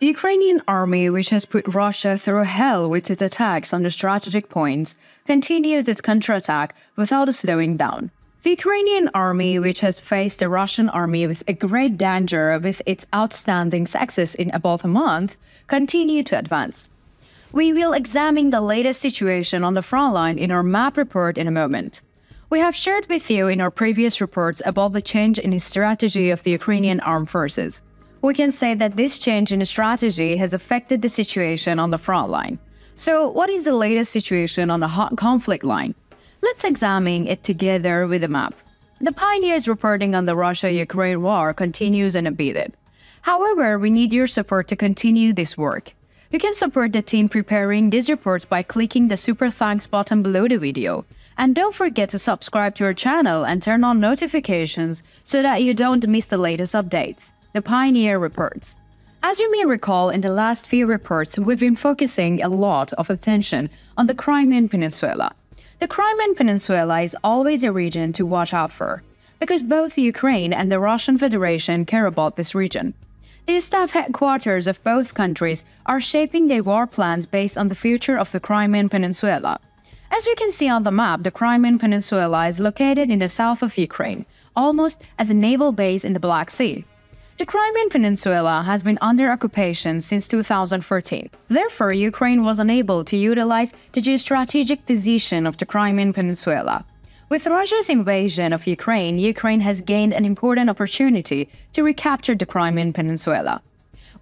The Ukrainian army, which has put Russia through hell with its attacks on the strategic points, continues its counterattack without slowing down. The Ukrainian army, which has faced the Russian army with a great danger with its outstanding success in about a month, continue to advance. We will examine the latest situation on the front line in our map report in a moment. We have shared with you in our previous reports about the change in the strategy of the Ukrainian Armed Forces. We can say that this change in strategy has affected the situation on the front line. So, what is the latest situation on the hot conflict line? Let's examine it together with a map. The pioneers reporting on the Russia-Ukraine war continues unabated. However, we need your support to continue this work. You can support the team preparing these reports by clicking the Super Thanks button below the video. And don't forget to subscribe to our channel and turn on notifications so that you don't miss the latest updates. The Pioneer Reports. As you may recall, in the last few reports, we've been focusing a lot of attention on the Crimean Peninsula. The Crimean Peninsula is always a region to watch out for, because both Ukraine and the Russian Federation care about this region. The staff headquarters of both countries are shaping their war plans based on the future of the Crimean Peninsula. As you can see on the map, the Crimean Peninsula is located in the south of Ukraine, almost as a naval base in the Black Sea. The Crimean Peninsula has been under occupation since 2014. Therefore, Ukraine was unable to utilize the geostrategic position of the Crimean Peninsula. With Russia's invasion of Ukraine, Ukraine has gained an important opportunity to recapture the Crimean Peninsula.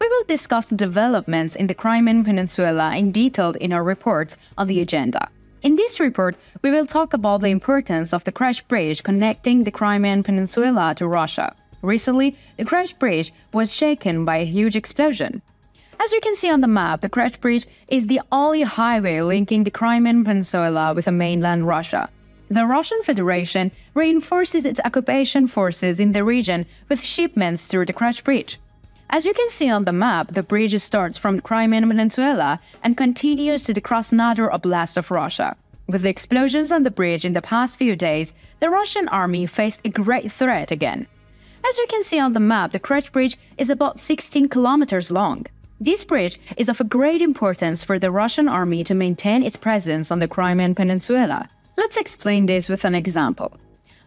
We will discuss the developments in the Crimean Peninsula in detail in our reports on the agenda. In this report, we will talk about the importance of the Kerch Bridge connecting the Crimean Peninsula to Russia. Recently, the Kerch Bridge was shaken by a huge explosion. As you can see on the map, the Kerch Bridge is the only highway linking the Crimean Peninsula with the mainland Russia. The Russian Federation reinforces its occupation forces in the region with shipments through the Kerch Bridge. As you can see on the map, the bridge starts from the Crimean Peninsula and continues to the Krasnodar Oblast of Russia. With the explosions on the bridge in the past few days, the Russian army faced a great threat again. As you can see on the map, the Kerch Bridge is about 16 kilometers long. This bridge is of great importance for the Russian army to maintain its presence on the Crimean Peninsula. Let's explain this with an example.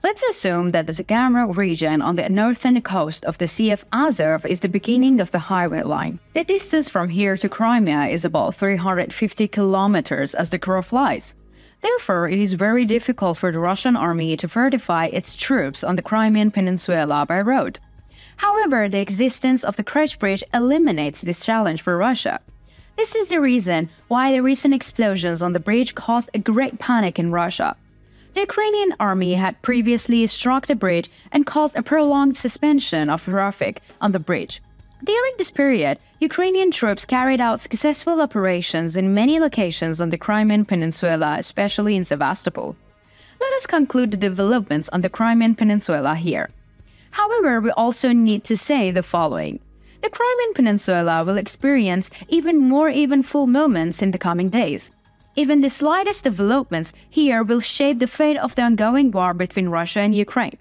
Let's assume that the Tagamrog region on the northern coast of the Sea of Azov is the beginning of the highway line. The distance from here to Crimea is about 350 kilometers as the crow flies. Therefore, it is very difficult for the Russian army to fortify its troops on the Crimean Peninsula by road. However, the existence of the Kerch Bridge eliminates this challenge for Russia. This is the reason why the recent explosions on the bridge caused a great panic in Russia. The Ukrainian army had previously struck the bridge and caused a prolonged suspension of traffic on the bridge. During this period, Ukrainian troops carried out successful operations in many locations on the Crimean Peninsula, especially in Sevastopol. Let us conclude the developments on the Crimean Peninsula here. However, we also need to say the following. The Crimean Peninsula will experience even more eventful moments in the coming days. Even the slightest developments here will shape the fate of the ongoing war between Russia and Ukraine.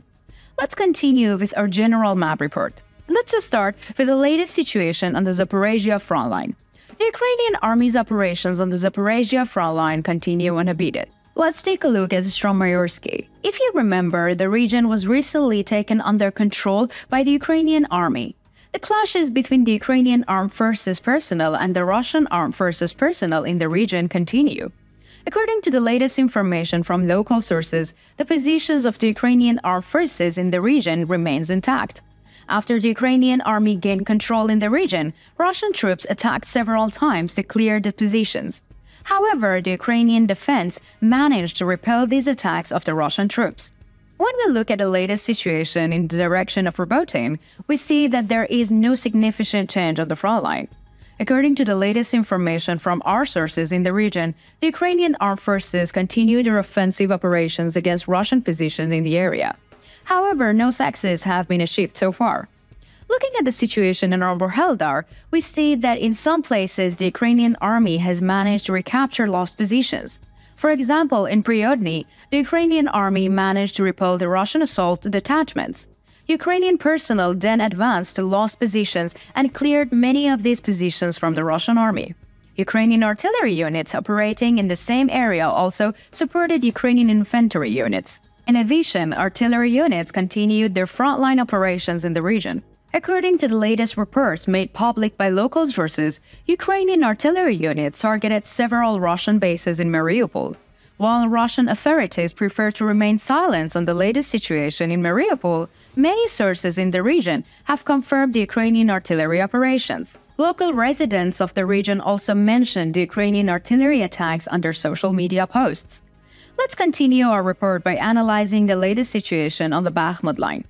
Let's continue with our general map report. Let's start with the latest situation on the Zaporizhia front line. The Ukrainian army's operations on the Zaporizhia front line continue unabated. Let's take a look at Stromayorsky. If you remember, the region was recently taken under control by the Ukrainian army. The clashes between the Ukrainian Armed Forces personnel and the Russian Armed Forces personnel in the region continue. According to the latest information from local sources, the positions of the Ukrainian Armed Forces in the region remains intact. After the Ukrainian army gained control in the region, Russian troops attacked several times to clear the positions. However, the Ukrainian defense managed to repel these attacks of the Russian troops. When we look at the latest situation in the direction of Robotin, we see that there is no significant change on the front line. According to the latest information from our sources in the region, the Ukrainian Armed Forces continue their offensive operations against Russian positions in the area. However, no success have been achieved so far. Looking at the situation in Oberheldar, we see that in some places the Ukrainian army has managed to recapture lost positions. For example, in Priodny, the Ukrainian army managed to repel the Russian assault detachments. Ukrainian personnel then advanced to lost positions and cleared many of these positions from the Russian army. Ukrainian artillery units operating in the same area also supported Ukrainian infantry units. In addition, artillery units continued their frontline operations in the region. According to the latest reports made public by local sources, Ukrainian artillery units targeted several Russian bases in Mariupol. While Russian authorities prefer to remain silent on the latest situation in Mariupol, many sources in the region have confirmed the Ukrainian artillery operations. Local residents of the region also mentioned the Ukrainian artillery attacks under social media posts. Let's continue our report by analyzing the latest situation on the Bakhmut line.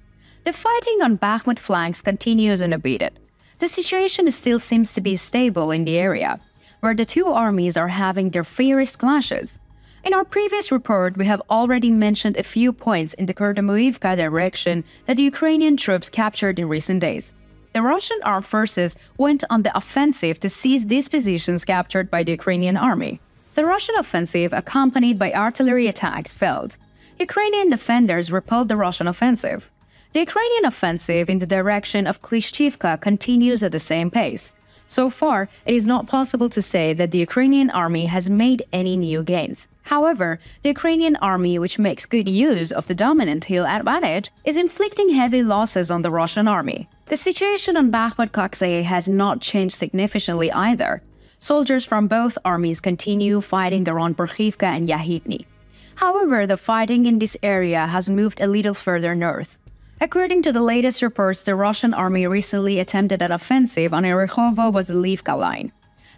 The fighting on Bakhmut flanks continues unabated. The situation still seems to be stable in the area, where the two armies are having their fierce clashes. In our previous report, we have already mentioned a few points in the Kurdamuivka direction that the Ukrainian troops captured in recent days. The Russian armed forces went on the offensive to seize these positions captured by the Ukrainian army. The Russian offensive, accompanied by artillery attacks, failed. Ukrainian defenders repelled the Russian offensive. The Ukrainian offensive in the direction of Klishchivka continues at the same pace. So far, it is not possible to say that the Ukrainian army has made any new gains. However, the Ukrainian army, which makes good use of the dominant hill advantage, is inflicting heavy losses on the Russian army. The situation on Bakhmut Koksay has not changed significantly either. Soldiers from both armies continue fighting around Borkhivka and Yahidny. However, the fighting in this area has moved a little further north. According to the latest reports, the Russian army recently attempted an offensive on a Rehovo-Vasilivka line.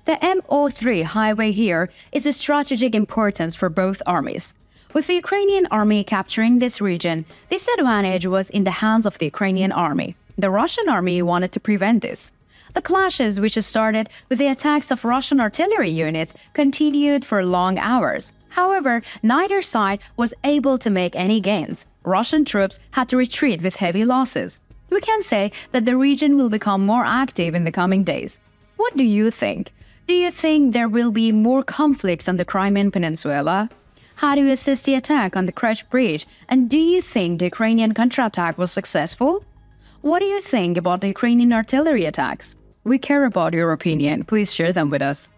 The MO3 highway here is of strategic importance for both armies. With the Ukrainian army capturing this region, this advantage was in the hands of the Ukrainian army. The Russian army wanted to prevent this. The clashes, which started with the attacks of Russian artillery units, continued for long hours. However, neither side was able to make any gains. Russian troops had to retreat with heavy losses. We can say that the region will become more active in the coming days. What do you think? Do you think there will be more conflicts on the Crimean peninsula? How do you assess the attack on the Kerch Bridge? And do you think the Ukrainian counterattack was successful? What do you think about the Ukrainian artillery attacks? We care about your opinion. Please share them with us.